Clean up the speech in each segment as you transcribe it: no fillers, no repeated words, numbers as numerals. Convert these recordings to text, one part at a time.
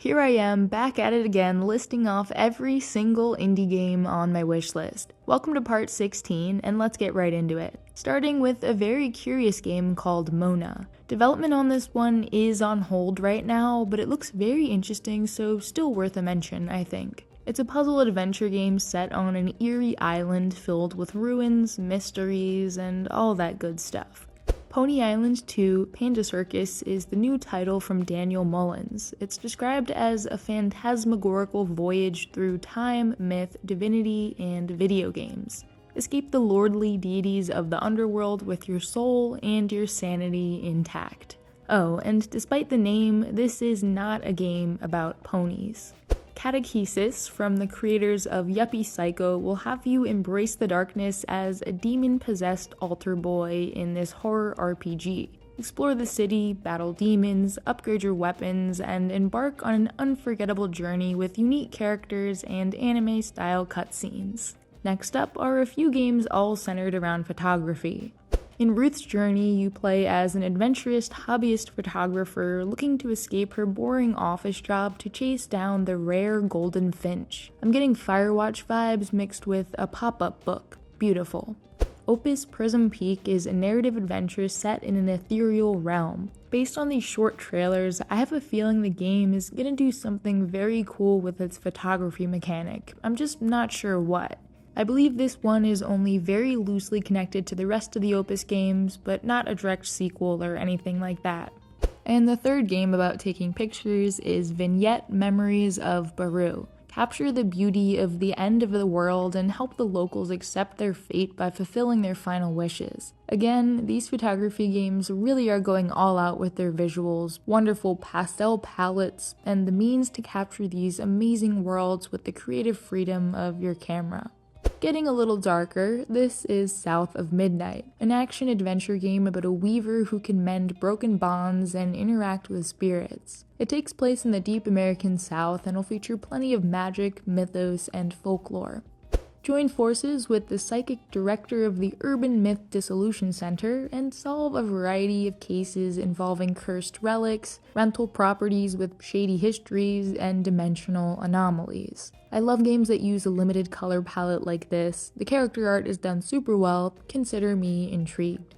Here I am, back at it again, listing off every single indie game on my wish list. Welcome to part 16, and let's get right into it. Starting with a very curious game called Mona. Development on this one is on hold right now, but it looks very interesting, so still worth a mention, I think. It's a puzzle adventure game set on an eerie island filled with ruins, mysteries, and all that good stuff. Pony Island 2 Panda Circus is the new title from Daniel Mullins. It's described as a phantasmagorical voyage through time, myth, divinity, and video games. Escape the lordly deities of the underworld with your soul and your sanity intact. Oh, and despite the name, this is not a game about ponies. Catechesis, from the creators of Yuppie Psycho, will have you embrace the darkness as a demon-possessed altar boy in this horror RPG. Explore the city, battle demons, upgrade your weapons, and embark on an unforgettable journey with unique characters and anime-style cutscenes. Next up are a few games all centered around photography. In Ruth's Journey, you play as an adventurous hobbyist photographer looking to escape her boring office job to chase down the rare golden finch. I'm getting Firewatch vibes mixed with a pop-up book. Beautiful. Opus Prism Peak is a narrative adventure set in an ethereal realm. Based on these short trailers, I have a feeling the game is gonna do something very cool with its photography mechanic. I'm just not sure what. I believe this one is only very loosely connected to the rest of the Opus games, but not a direct sequel or anything like that. And the third game about taking pictures is Vignette Memories of Baru. Capture the beauty of the end of the world and help the locals accept their fate by fulfilling their final wishes. Again, these photography games really are going all out with their visuals, wonderful pastel palettes, and the means to capture these amazing worlds with the creative freedom of your camera. Getting a little darker, this is South of Midnight, an action-adventure game about a weaver who can mend broken bonds and interact with spirits. It takes place in the deep American South and will feature plenty of magic, mythos, and folklore. Join forces with the psychic director of the Urban Myth Dissolution Center and solve a variety of cases involving cursed relics, rental properties with shady histories, and dimensional anomalies. I love games that use a limited color palette like this. The character art is done super well. Consider me intrigued.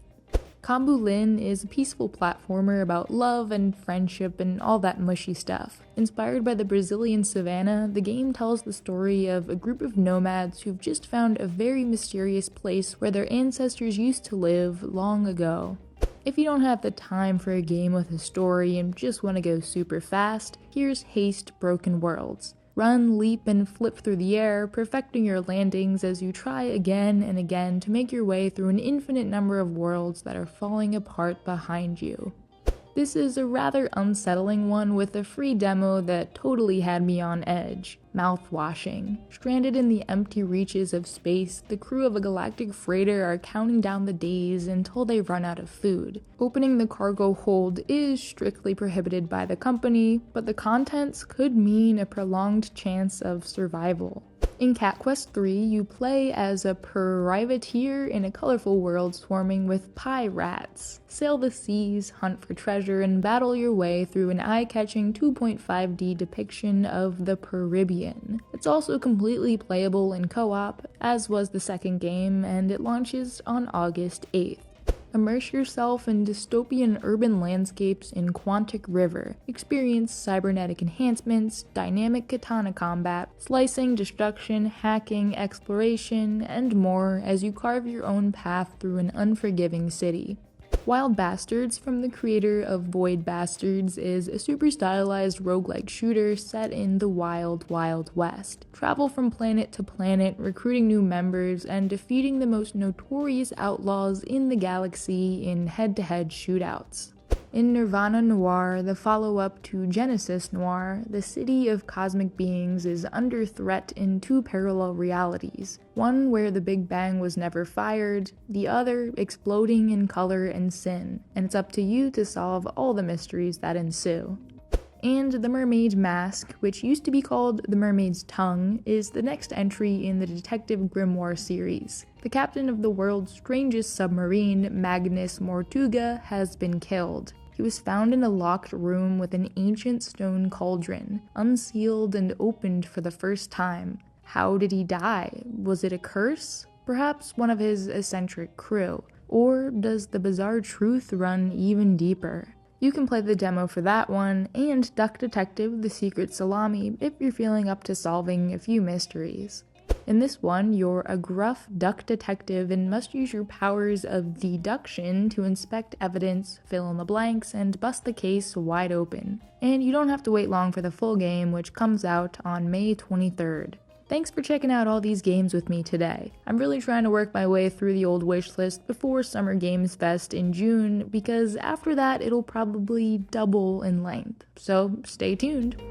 Kambu Lin is a peaceful platformer about love and friendship and all that mushy stuff. Inspired by the Brazilian savannah, the game tells the story of a group of nomads who've just found a very mysterious place where their ancestors used to live long ago. If you don't have the time for a game with a story and just want to go super fast, here's Haste Broken Worlds. Run, leap, and flip through the air, perfecting your landings as you try again and again to make your way through an infinite number of worlds that are falling apart behind you. This is a rather unsettling one with a free demo that totally had me on edge. Mouthwashing. Stranded in the empty reaches of space, the crew of a galactic freighter are counting down the days until they run out of food. Opening the cargo hold is strictly prohibited by the company, but the contents could mean a prolonged chance of survival. In Cat Quest 3, you play as a privateer in a colorful world swarming with pie rats. Sail the seas, hunt for treasure, and battle your way through an eye-catching 2.5D depiction of the Caribbean. It's also completely playable in co-op, as was the second game, and it launches on August 8th. Immerse yourself in dystopian urban landscapes in Quantic River. Experience cybernetic enhancements, dynamic katana combat, slicing, destruction, hacking, exploration, and more as you carve your own path through an unforgiving city. Wild Bastards, from the creator of Void Bastards, is a super stylized roguelike shooter set in the wild, wild west. Travel from planet to planet, recruiting new members, and defeating the most notorious outlaws in the galaxy in head-to-head shootouts. In Nirvana Noir, the follow-up to Genesis Noir, the city of cosmic beings is under threat in two parallel realities, one where the Big Bang was never fired, the other exploding in color and sin, and it's up to you to solve all the mysteries that ensue. And The Mermaid Mask, which used to be called The Mermaid's Tongue, is the next entry in the Detective Grimoire series. The captain of the world's strangest submarine, Magnus Mortuga, has been killed. He was found in a locked room with an ancient stone cauldron, unsealed and opened for the first time. How did he die? Was it a curse? Perhaps one of his eccentric crew? Or does the bizarre truth run even deeper? You can play the demo for that one, and Duck Detective: The Secret Salami if you're feeling up to solving a few mysteries. In this one, you're a gruff duck detective and must use your powers of deduction to inspect evidence, fill in the blanks, and bust the case wide open. And you don't have to wait long for the full game, which comes out on May 23rd. Thanks for checking out all these games with me today. I'm really trying to work my way through the old wishlist before Summer Games Fest in June, because after that it'll probably double in length. So stay tuned.